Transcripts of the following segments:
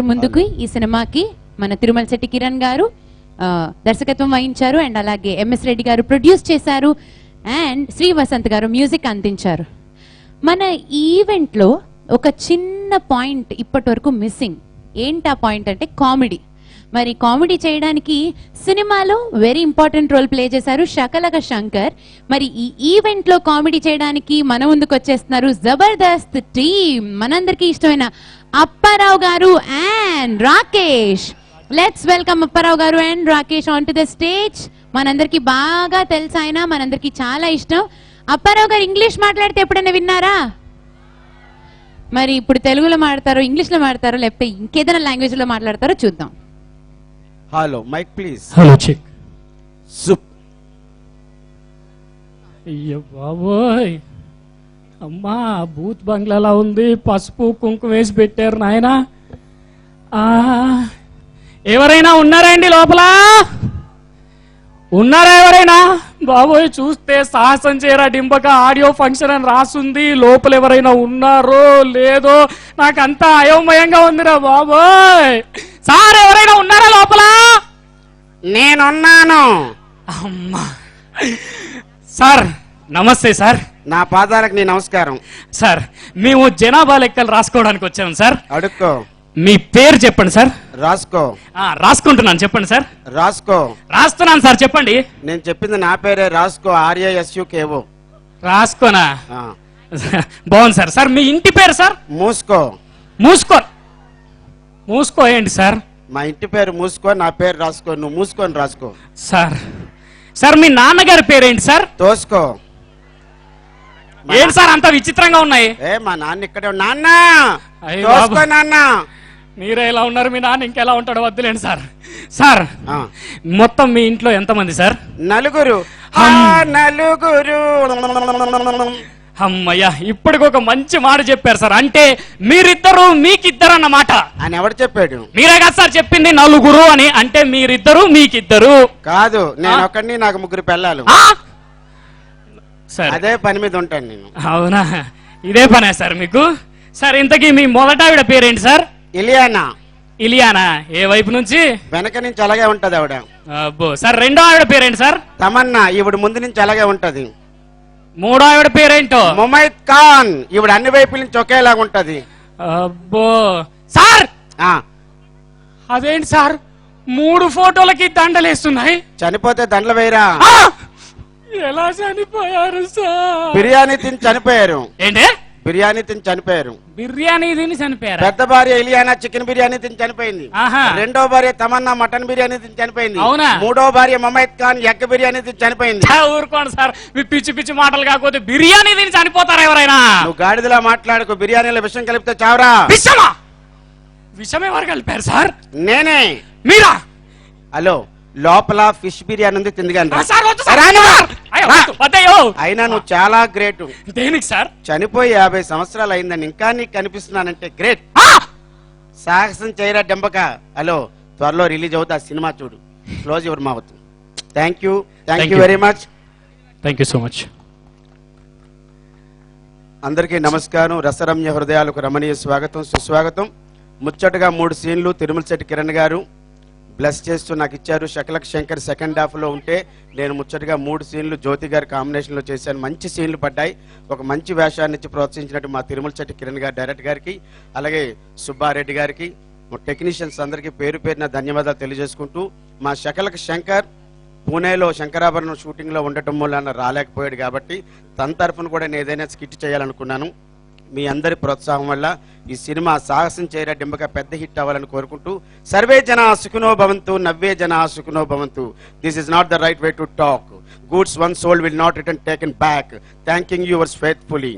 ముందుకు ఈ సినిమాకి మన తిరుమల శెట్టి కిరణ్ గారు దర్శకత్వం వహించారు అండ్ అలాగే ఎంఎస్ రెడ్డి గారు ప్రొడ్యూస్ చేశారు అండ్ శ్రీ వసంత్ గారు మ్యూజిక్ అందించారు. మన ఈవెంట్లో ఒక చిన్న పాయింట్ ఇప్పటి వరకు మిస్సింగ్. ఏంటి ఆ పాయింట్ అంటే కామెడీ. మరి కామెడీ చేయడానికి సినిమాలో వెరీ ఇంపార్టెంట్ రోల్ ప్లే చేశారు శకలక శంకర్. మరి ఈ ఈవెంట్ లో కామెడీ చేయడానికి మన ముందుకు వచ్చేస్తున్నారు జబర్దస్త్ టీమ్. మనందరికీ ఇష్టమైన అప్పారావు గారు and Rakesh. Let's welcome Apparao గారు and Rakesh on to the stage. మనందరికి బాగా తెలుసు ఆయన, మనందరికి చాలా ఇష్టం. అప్పారావు గారు ఇంగ్లీష్ మాట్లాడితే ఎప్పుడైనా విన్నారా? మరి ఇప్పుడు తెలుగులో మాట్లాడతారో ఇంగ్లీష్ లో మాట్లాడతారో లేకపోతే ఇంకేదైనా లాంగ్వేజ్ లో మాట్లాడతారో చూద్దాం. Hello mike please. Hello check. సుప్. అయ్యో బాబోయ్, అమ్మా బూత్ బంగ్లాలా ఉంది. పసుపు కుంకుమ వేసి పెట్టారు నాయన. ఎవరైనా ఉన్నారా అండి లోపల? ఉన్నారా ఎవరైనా? బాబోయ్, చూస్తే సాహసం చేయరా డింబక ఆడియో ఫంక్షన్ అని రాసుంది. లోపల ఎవరైనా ఉన్నారో లేదో నాకంతా అయోమయంగా ఉందిరా బాబోయ్. సార్ ఎవరైనా ఉన్నారా లోపల? నేనున్నాను. అమ్మా సార్ నమస్తే సార్. నా పాదాలకు నీ నమస్కారం. సార్ మేము జనాభా లెక్కలు రాసుకోవడానికి వచ్చాము సార్. అడుక్కో. మీ పేరు చెప్పండి సార్. రాసుకో. రాసుకుంటున్నాను చెప్పండి సార్. రాసుకో. రాస్తున్నాను సార్ చెప్పండి. నేను చెప్పింది నా పేరే. రాసుకో. RASUKO. రాసుకోనా? బాగుంది సార్. సార్ మీ ఇంటి పేరు సార్? మూసుకో. మూసుకో. మూసుకో ఏంటి సార్? మా ఇంటి పేరు మూసుకో, నా పేరు రాసుకో. నువ్వు మూసుకొని రాసుకో. సార్ సార్ మీ నాన్నగారి పేరేంటి సార్? తోసుకో. ఏంటి సార్ అంత విచిత్రంగా ఉన్నాయి? మా నాన్న ఇక్కడే. నాన్న అయ్యో తోసుకో. నాన్న మీరే ఎలా ఉన్నారు, మీ నాన్న ఇంకెలా ఉంటాడో వద్దులేండి సార్. సార్ మొత్తం మీ ఇంట్లో ఎంతమంది సార్? నలుగురు. నలుగురు. అమ్మయ్యా, ఇప్పటికి ఒక మంచి మాట చెప్పారు సార్. అంటే మీరిద్దరు మీకిద్దరు అన్నమాట. అని ఎవడు చెప్పాడు? మీరే కదా సార్ చెప్పింది నలుగురు అని. అంటే మీరిద్దరు మీకిద్దరు కాదు. నేను ఒకడిని, నాకు ముగ్గురు పిల్లలు. సార్ అదే పని మీద ఉంటాను నేను. అవునా? ఇదే పనే సార్ మీకు? సార్ ఇంతకీ మీ మొదటావిడ పేరేంటి సార్? ఇలియానా. ఇలియానా? ఏ వైపు నుంచి? వెనక నుంచి అలాగే ఉంటది ఆవిడ. అబ్బో. సార్ రెండో ఆవిడ పేరేంటి సార్? తమన్నా. ఈవిడ ముందు నుంచి అలాగే ఉంటది. మూడో ఆవిడ పేరేంటో? ముమైత్ ఖాన్. ఈవిడ అన్ని వైపుల నుంచి ఒకేలాగా ఉంటది. అబ్బో. సార్ అదేంటి సార్ 3 ఫోటోలకి దండలేస్తున్నాయి? చనిపోతే దండలు వేయరా? ఎలా చనిపోయారు సార్? బిర్యానీ తిని చనిపోయారు. ఏంటి? బిర్యానీ తిని చనిపోయారు. బిర్యానీ తిని చనిపోయారు? పెద్ద భార్య ఇలియానా చికెన్ బిర్యానీ తిని చనిపోయింది. రెండో భార్య తమన్నా మటన్ బిర్యానీ తిని చనిపోయింది. అవునా? మూడో భార్య ముమైత్ ఖాన్ ఎగ్ బిర్యానీ తిని చనిపోయింది. ఊరుకోండి సార్, మీ పిచ్చి పిచ్చి మాటలు కాకపోతే బిర్యానీ తిని చనిపోతారా ఎవరైనా? నువ్వు గాడిదలా మాట్లాడుకో. బిర్యానీలో విషం కలిపితే చావరా? విషమా? విషం ఎవరు కలిపారు సార్? నేనే. మీరా? హలో, లోపల ఫిష్ బిర్యానీ ఉంది, తిందిగాని. అయినా నువ్వు చాలా గ్రేట్. దేనికి సార్? చనిపోయి 50 సంవత్సరాలు అయిందని ఇంకా నీకు కనిపిస్తున్నానంటే గ్రేట్. సాహసం చేయరా డెంబక. హలో, త్వరలో రిలీజ్ అవుతా సినిమా చూడు. Close your mouth. Thank you very much. Thank you so much. అందరికీ నమస్కారం. రసరమ్య హృదయాలకు రమణీయ స్వాగతం, సుస్వాగతం. ముచ్చటగా 3 సీన్లు తిరుమల శెట్టి కిరణ్ గారు బ్లెస్ చేస్తూ నాకు ఇచ్చారు. శకలక శంకర్ సెకండ్ హాఫ్ లో ఉంటే నేను ముచ్చటగా 3 సీన్లు జ్యోతి గారి కాంబినేషన్ లో చేశాను. మంచి సీన్లు పడ్డాయి. ఒక మంచి వేషాన్ని ఇచ్చి ప్రోత్సహించినట్టు మా తిరుమల శెట్టి కిరణ్ గారు డైరెక్టర్ గారికి, అలాగే సుబ్బారెడ్డి గారికి, టెక్నీషియన్స్ అందరికీ పేరు పేరున ధన్యవాదాలు తెలియజేసుకుంటూ, మా శకలక శంకర్ పూణేలో శంకరాభరణం షూటింగ్ లో ఉండటం వల్ల రాలేకపోయాడు కాబట్టి తన తరఫున కూడా నేను ఏదైనా స్కిట్ చేయాలనుకున్నాను. మీ అందరి ప్రోత్సాహం వల్ల ఈ సినిమా సాహసం చేయరా డింబక పెద్ద హిట్ అవ్వాలని కోరుకుంటూ, సర్వే జనా సుఖినో భవంతు, నవ్వే జనా సుఖినో భవంతు. This is not the right way to talk. Goods one sold will not return taken back. Thanking yours faithfully.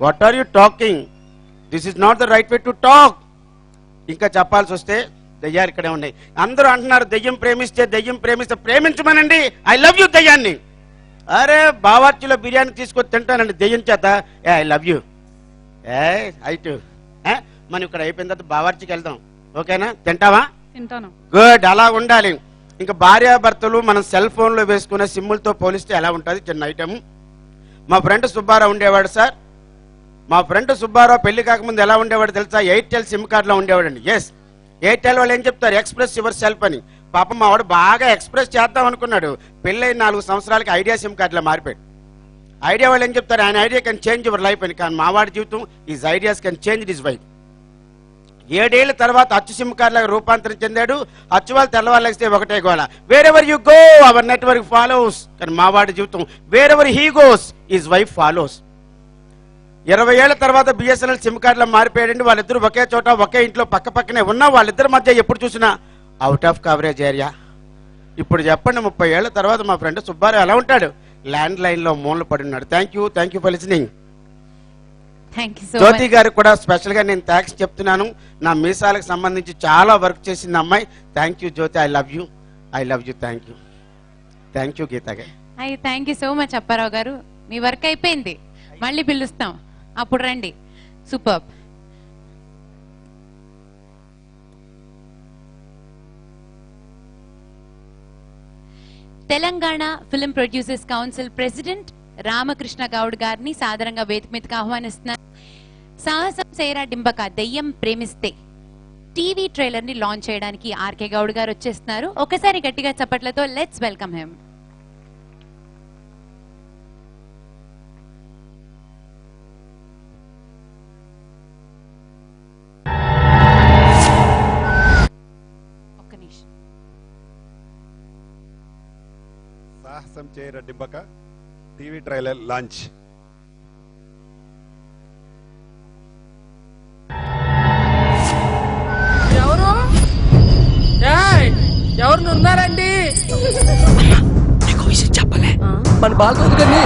What are you talking? This is not the right way to talk. ఇంకా చెప్పాల్సి వస్తే దయ్యాలు ఇక్కడే ఉన్నాయి. అందరూ అంటున్నారు దయ్యం ప్రేమిస్తే ప్రేమించమనండి. I love you దయ్యాన్ని. అరే బావార్చిలో బిర్యానీ తీసుకొని తింటానండి దెయ్యం చేత. I love you. ఐటు మనం ఇక్కడ అయిపోయిన తర్వాత బావార్చికి వెళ్దాం. ఓకేనా? తింటావా? తింటాను. గుడ్. అలా ఉండాలి. ఇంకా భార్యాభర్తలు మనం సెల్ ఫోన్ లో వేసుకునే సిమ్ములతో పోలిస్తే ఎలా ఉంటుంది? చిన్న ఐటమ్. మా ఫ్రెండ్ సుబ్బారావు ఉండేవాడు సార్. మా ఫ్రెండ్ సుబ్బారావు పెళ్లి కాకముందు ఎలా ఉండేవాడు తెలుసా? ఎయిర్టెల్ సిమ్ కార్డులో ఉండేవాడండి. ఎస్, ఎయిర్టెల్ వాళ్ళు ఏం చెప్తారు? ఎక్స్ప్రెస్ యువర్ సెల్ఫ్ అని. పాపం మా వాడు బాగా ఎక్స్ప్రెస్ చేద్దాం అనుకున్నాడు. పెళ్ళైన 4 సంవత్సరాలకి ఐడియా సిమ్ కార్డులో మారిపోయాడు. ఐడియా వాళ్ళు ఏం చెప్తారు? ఆయన idea can change your life అని. కానీ మా వాడి జీవితం is ideas can change his wife. 7 ఏళ్ల తర్వాత అచ్చు సిమ్ కార్డులకు రూపాంతరం చెందాడు. అచ్చు వాళ్ళు తెల్లవాళ్ళకి ఒకటే గోల, wear ever you go our network follows. కానీ మా వాడి జీవితం wear ever he goes his wife follows. 20 ఏళ్ల తర్వాత బిఎస్ఎన్ఎల్ సిమ్ కార్డులో మారిపోయాడండి. వాళ్ళిద్దరు ఒకే చోట ఒకే ఇంట్లో పక్క పక్కనే ఉన్నా వాళ్ళిద్దరి మధ్య ఎప్పుడు చూసినా అవుట్ ఆఫ్ కవరేజ్ ఏరియా. ఇప్పుడు చెప్పండి, 30 ఏళ్ల తర్వాత మా ఫ్రెండ్ సుబ్బారావు ఎలా ఉంటాడు? ల్యాండ్ లైన్లో మూలన పడి ఉన్నాడు. Thank you for listening. Jyothi గారికి కూడా స్పెషల్గా నేను థ్యాంక్స్ చెప్తున్నాను. నా మీసాలకు సంబంధించి చాలా వర్క్ చేసింది అమ్మాయి. Thank you Jyothi, I love you. Thank you Geetha గారు. Thank you so much Apparao గారు. మీ వర్క్ అయిపోయింది, మళ్ళీ పిలుస్తాం, అప్పుడు రండి. Super. Telangana film producers council president Ramakrishna Goud గారిని సాదరంగా వేదిక మీదకి ఆహ్వానిస్తున్నారు. సాహసం సేరా డింబక దెయ్యం ప్రేమిస్తే టీవీ ట్రైలర్ ని లాంచ్ చేయడానికి ఆర్కే గౌడ్ గారు వచ్చేస్తున్నారు. ఒకసారి గట్టిగా చప్పట్లతో లెట్స్ వెల్కమ్ హిమ్. సాహసం చేయరా డింబక టీవీ ట్రైలర్ లాంచ్. ఎవరు ఉన్నారండి? మన బాగోదు కానీ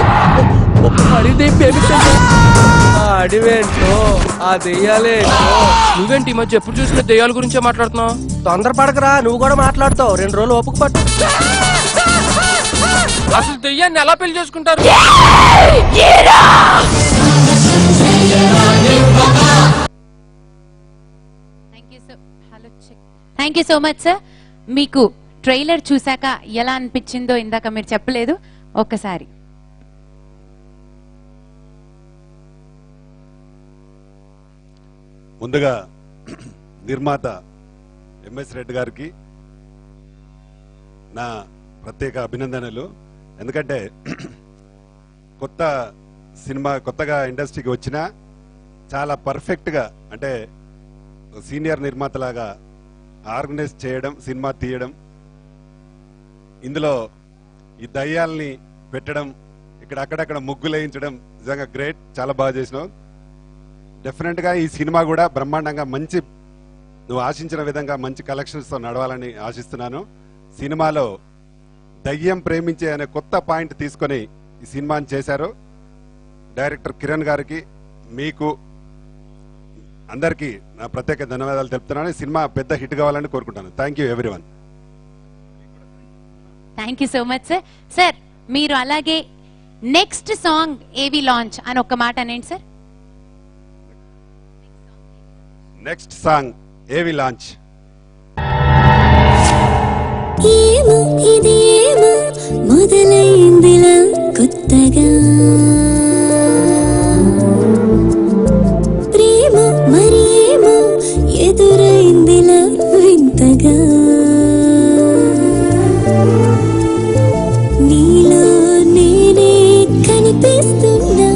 అడిగితే పేపించండి. ఆ అడివేంటో ఆ దెయ్యాలేంటో. నువ్వేంటి ఈ మధ్య ఎప్పుడు చూసిన దెయ్యాల గురించే మాట్లాడుతున్నావు? తొందరపడకరా, నువ్వు కూడా మాట్లాడుతావు. 2 రోజులు ఓపిక పట్టు. అసలు దెయ్యాన్ని ఎలా పెళ్లి చేసుకుంటారు? Thank you so much sir. మీకు ట్రైలర్ చూసాక ఎలా అనిపించిందో ఇందాక మీరు చెప్పలేదు, ఒక్కసారి. ముందుగా నిర్మాత ఎంఎస్ రెడ్డి గారికి నా ప్రత్యేక అభినందనలు. ఎందుకంటే కొత్త సినిమా కొత్తగా ఇండస్ట్రీకి వచ్చినా చాలా పర్ఫెక్ట్గా, అంటే సీనియర్ నిర్మాతలాగా ఆర్గనైజ్ చేయడం, సినిమా తీయడం, ఇందులో ఈ దయ్యాల్ని పెట్టడం, ఇక్కడ అక్కడక్కడ ముగ్గులు వేయించడం నిజంగా గ్రేట్. చాలా బాగా చేసినావు. డెఫినెట్గా ఈ సినిమా కూడా బ్రహ్మాండంగా మంచి, నువ్వు ఆశించిన విధంగా మంచి కలెక్షన్స్తో నడవాలని ఆశిస్తున్నాను. సినిమాలో దయ్యం ప్రేమించే అనే కొత్త పాయింట్ తీసుకొని ఈ సినిమాని చేశారు. డైరెక్టర్ కిరణ్ గారికి, మీకు అందరికీ నా ప్రత్యేక ధన్యవాదాలు తెలుపుతున్నాను. సినిమా పెద్ద హిట్ కావాలని కోరుకుంటాను. Thank you everyone. Thank you so much sir. Sir మీరు అలాగే నెక్స్ట్ సాంగ్ ఏవి లాంచ్ అని ఒక్క మాట అనేండి సార్. నెక్స్ట్ సాంగ్ ఏవి లాంచ్. ఏమో ఇదేమో మొదలైందిలా కొత్తగా, ప్రేమ మరి ఏమో ఎదురైందిలా వింతగా, నీలో నేనే కనిపిస్తున్నా,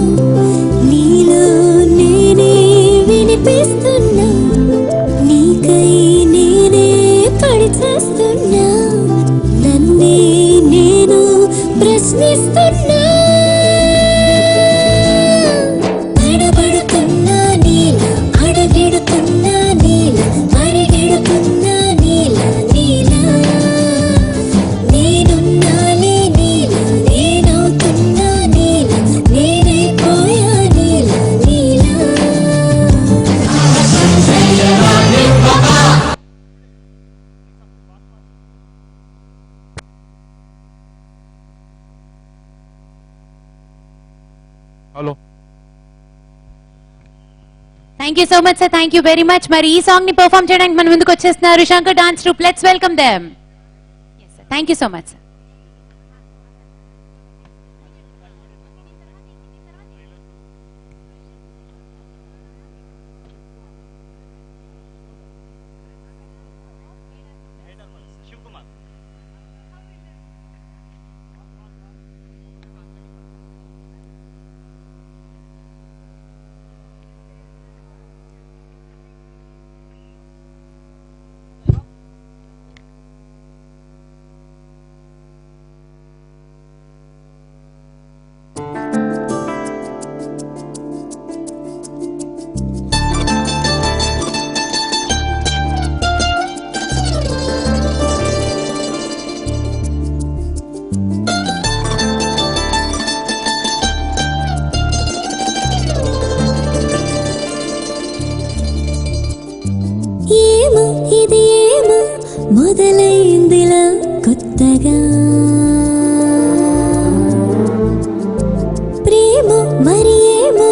నీలో నేనే వినిపిస్తున్నా, నీకై నేనే పడి చేస్తున్నా, నన్నే నేను ప్రశ్నిస్తున్నా, అడబడుతున్నా నీలా, అడగిడుతున్నా నీలా, అరిగెడుతున్నా నీలా, నీలా నేనున్నాలే నీలా, నేనవుతున్నా నీలా, నేనైపోయా నీలా, నీలా. Hello, thank you so much sir. Thank you very much. మరి ఈ సాంగ్ ని పర్ఫామ్ చేయడానికి మన ముందుకు వచ్చేస్తున్నారు Shankar dance troupe. Let's welcome them. Thank you so much sir. ఏమో ఇది ఏమో మొదలైందిలా కొత్తగా ప్రేమ మరి ఏమో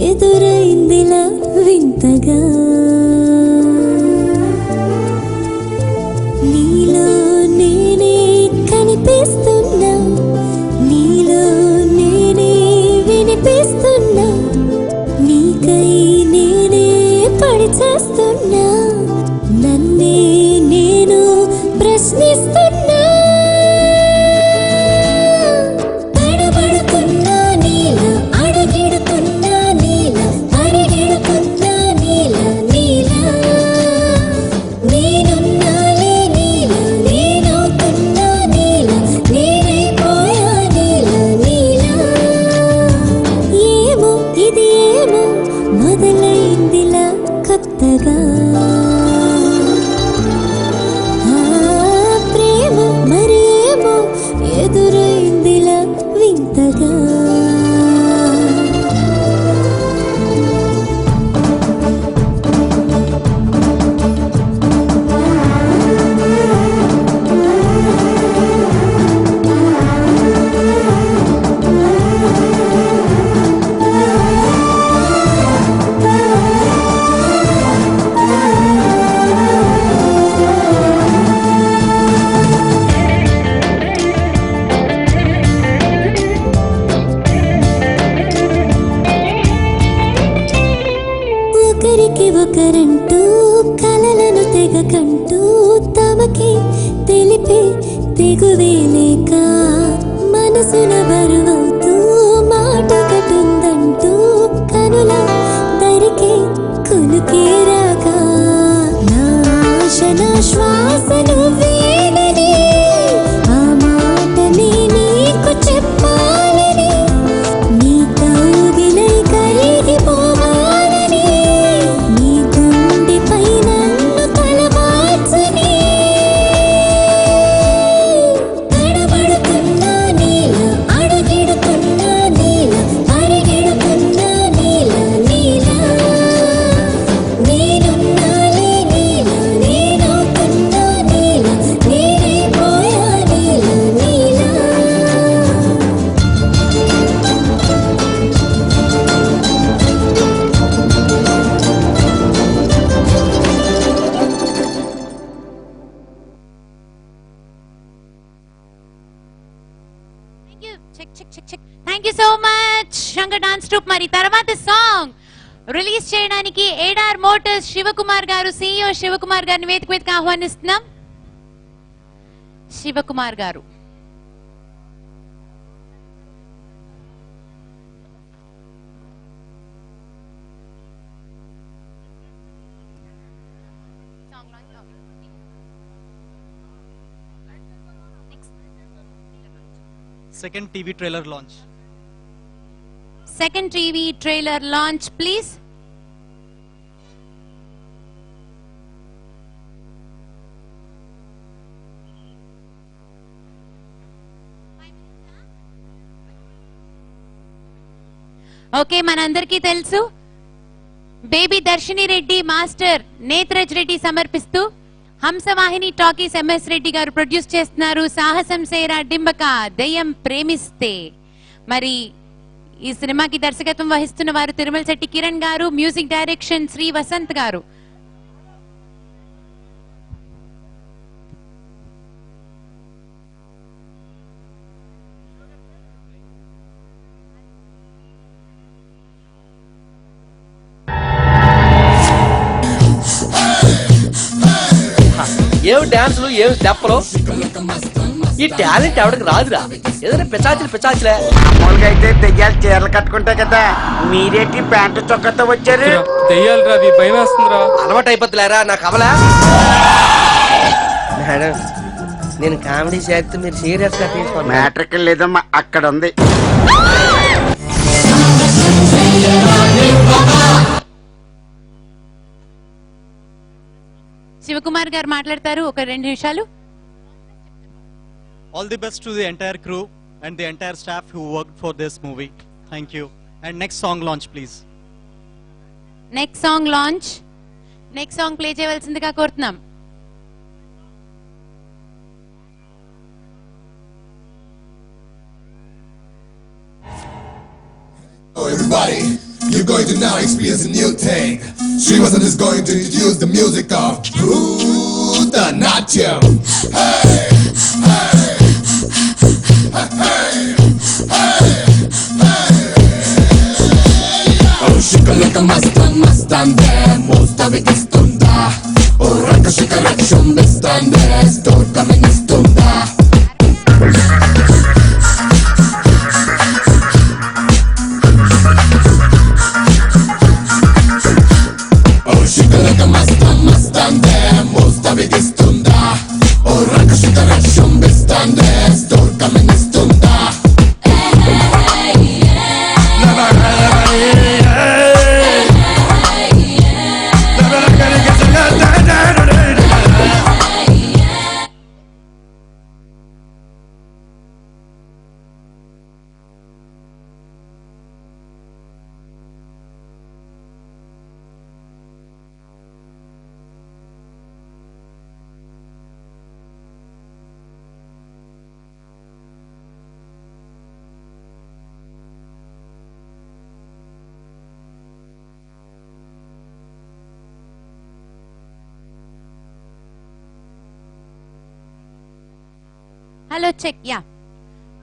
ఎదురైందిలా వింతగా నీలో నేనే కనిపిస్తున్నా నీలో నేనే వినిపిస్తున్నా నీకై నేనే పడి చేస్తున్నా నన్నే నేను ప్రశ్నిస్తున్నా తడబడుతున్నా నీల అడుగిడుతున్నా నీల పరిగెడుతున్నా నీల నీల నేనున్నాలే నీల నేనవుతున్నా నీల నేనైపోయా నీల నీల ఏమో ఇది ఏమో మొదలైందిలా కొత్తగా ప్రేమ మరి ఏమో ఎదురైందిలా వింతగా ఒకరికి ఒకరంటూ కలలను తెగకంటూ తమకి తెలిపే తెగువే లేక మనసున బరువవుతూ మాట కటుందంటూ కనుల దరికే కునుకే రాక నా ఆశ నా శ్వాస నువ్వేనని ఆ మాటని నీకు చెప్పాలని నీ కౌగిలై కరిగిపోవాలని నీ గుండెపై నన్ను తలవాల్చని తడబడుతున్నా నీల అడుగిడుతున్నా నీల పరిగెడుతున్నా నీల నీల నేనున్నాలే నీల నేనవుతున్నా నీల నేనైపోయా నీల నీల thank you so much Shankar dance troupe. మరి తర్వాత సాంగ్ రిలీజ్ చేయడానికి ఏడార్ మోటార్స్ శివకుమార్ గారు CEO శివకుమార్ గారిని వేదిక మీదకి ఆహ్వానిస్తున్నాం. శివకుమార్ గారు Second TV trailer launch. Second TV trailer launch please. Okay, మనందరికీ తెలుసు బేబీ దర్శిని రెడ్డి మాస్టర్ నేత్రజ్ రెడ్డి సమర్పిస్తూ హంసవాహిని టాకీస్ MS రెడ్డి గారు ప్రొడ్యూస్ చేస్తున్నారు సాహసం సేరా డింబక దయ్యం ప్రేమిస్తే. మరి ఈ సినిమాకి దర్శకత్వం వహిస్తున్న వారు తిరుమల శెట్టి కిరణ్ గారు, మ్యూజిక్ డైరెక్షన్ శ్రీ వసంత్ గారు. ఏం డాన్సులు ఏం స్టెప్పులు, ఈ టాలెంట్ ఎవరికి రాదురా. ఏదైనా పిచాచులే. మామూలుగా అయితే దెయ్యాలు చీరలు కట్టుకుంటాయి కదా, మీరేంటి ప్యాంటు చొక్కతో వచ్చారు? దెయ్యాలు రా, భయం వేస్తుందిరా. అలవాటు అయిపోతులేరా నాకు అవలా. మేడం, నేను కామెడీ చేస్తే మీరు సీరియస్ గా తీసుకోండి. మ్యాట్రిక్ లేదమ్మా, అక్కడ ఉంది. శివకుమార్ గారు మాట్లాడతారు ఒక 2 నిమిషాలు. All the best to the entire crew and the entire staff who worked for this movie. Thank you. And next song launch, please. Next song launch next song play చేయవలసిందిగా కోరుతున్నాం. Oh, everybody, you're going to now experience a new thing. Srivasan is going to introduce the music of Bharatanatyam. Hey, hey, hey, hey, hey. Oh, shikalaka mastan mastan de, mostavitistunda. Oh, raka shikalaka shumbistande, store kaministunda. Shikalaka mastan mastande, mostavitistunda. Oh, raka shikalaka shumbistande, store kaministunda. Hello check యా.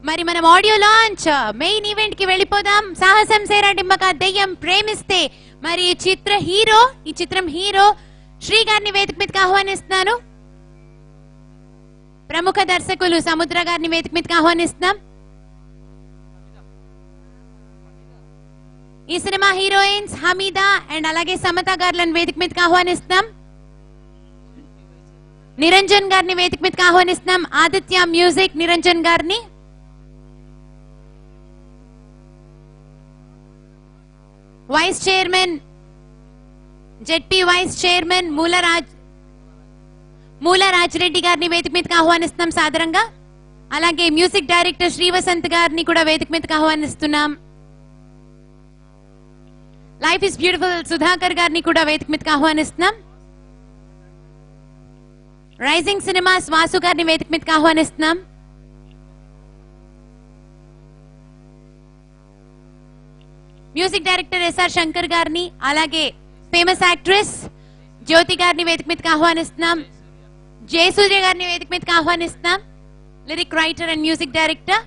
మరి మనం audio launch main event కి వెళ్ళిపోదాం. సాహసం సేరా డింబక దెయ్యం ప్రేమిస్తే మరి ఈ చిత్రం హీరో శ్రీ గారిని వేదిక మీదకి ఆహ్వానిస్తున్నాను. ప్రముఖ దర్శకులు సముద్ర గారిని వేదిక మీదకి ఆహ్వానిస్తున్నాం. ఈ సినిమా హీరోయిన్స్ హమీదా అండ్ అలాగే సమత గారులను వేదిక మీదకి ఆహ్వానిస్తున్నాం. నిరంజన్ గారిని వేదిక మీదకి ఆహ్వానిస్తున్నాం. ఆదిత్య మ్యూజిక్ నిరంజన్ గారిని, vice chairman ZP vice chairman Moola Rajireddy గారిని వేదిక మీదకి ఆహ్వానిస్తున్నాం సాదరంగా. అలాగే మ్యూజిక్ డైరెక్టర్ శ్రీవసంత్ గారిని కూడా వేదిక మీదకి ఆహ్వానిస్తున్నాం. లైఫ్ ఇస్ బ్యూటిఫుల్ సుధాకర్ గారిని కూడా వేదిక మీదకి ఆహ్వానిస్తున్నాం. రైజింగ్ సినిమాస్ వాసు గారిని వేదిక మీదకి ఆహ్వానిస్తున్నాం. మ్యూజిక్ డైరెక్టర్ ఎస్ఆర్ శంకర్ గారిని, అలాగే ఫేమస్ యాక్ట్రెస్ జ్యోతి గారిని వేదిక మీదకి ఆహ్వానిస్తున్నాం. జయసూర్య గారిని వేదిక మీదకి ఆహ్వానిస్తున్నాం. Lyric writer and music director.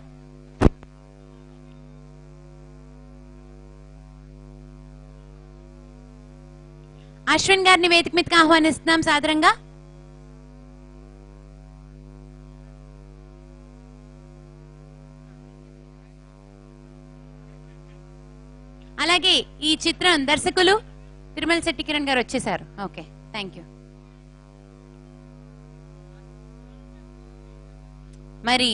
Ashwin గారిని వేదిక మీదకి ఆహ్వానిస్తున్నాం సాదరంగా. అలాగే ఈ చిత్రం దర్శకులు తిరుమల శెట్టి కిరణ్ గారు వచ్చేసారు. Okay, thank you. మరి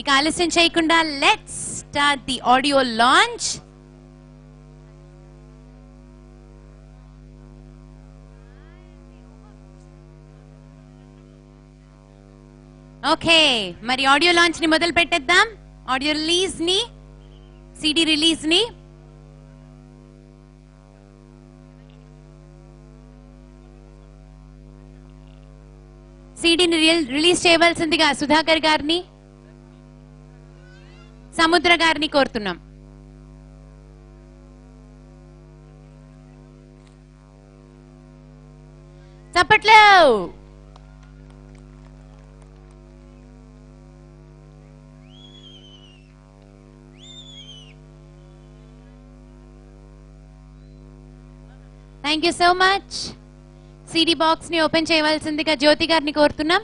ఇక ఆలస్యం చేయకుండా let's start the audio launch. Okay, మరి ఆడియో లాంచ్ ని మొదలు పెట్టేద్దాం. ఆడియో రిలీజ్ ని, సిడి రిలీజ్ ని సీడీని రిలీజ్ చేయవలసిందిగా సుధాకర్ గారిని, సముద్ర గారిని కోరుతున్నాం. చప్పట్లో. Thank you so much. CD box ని ఓపెన్ చేయవలసిందిగా జ్యోతి గారిని కోరుతున్నాం.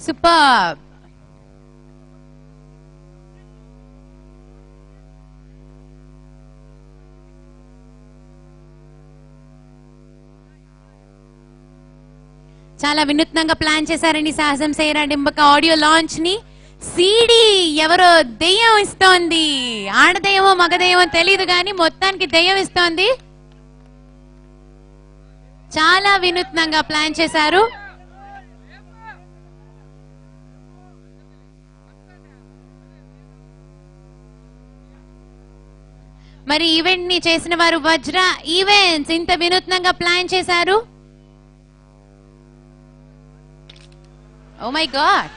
Superb. చాలా వినూత్నంగా ప్లాన్ చేశారండి సాహసం చేయరా డింబక ఆడియో లాంచ్ ని. సీడీ ఎవరో దెయ్యం ఇస్తోంది, ఆడదెయ్యమో మగదెయ్యమో తెలియదు కానీ మొత్తానికి దెయ్యం ఇస్తోంది. చాలా వినూత్నంగా ప్లాన్ చేశారు. మరి ఈవెంట్ ని చేసిన వారు వజ్ర ఈవెంట్స్ ఇంత వినూత్నంగా ప్లాన్ చేశారు. Oh my God,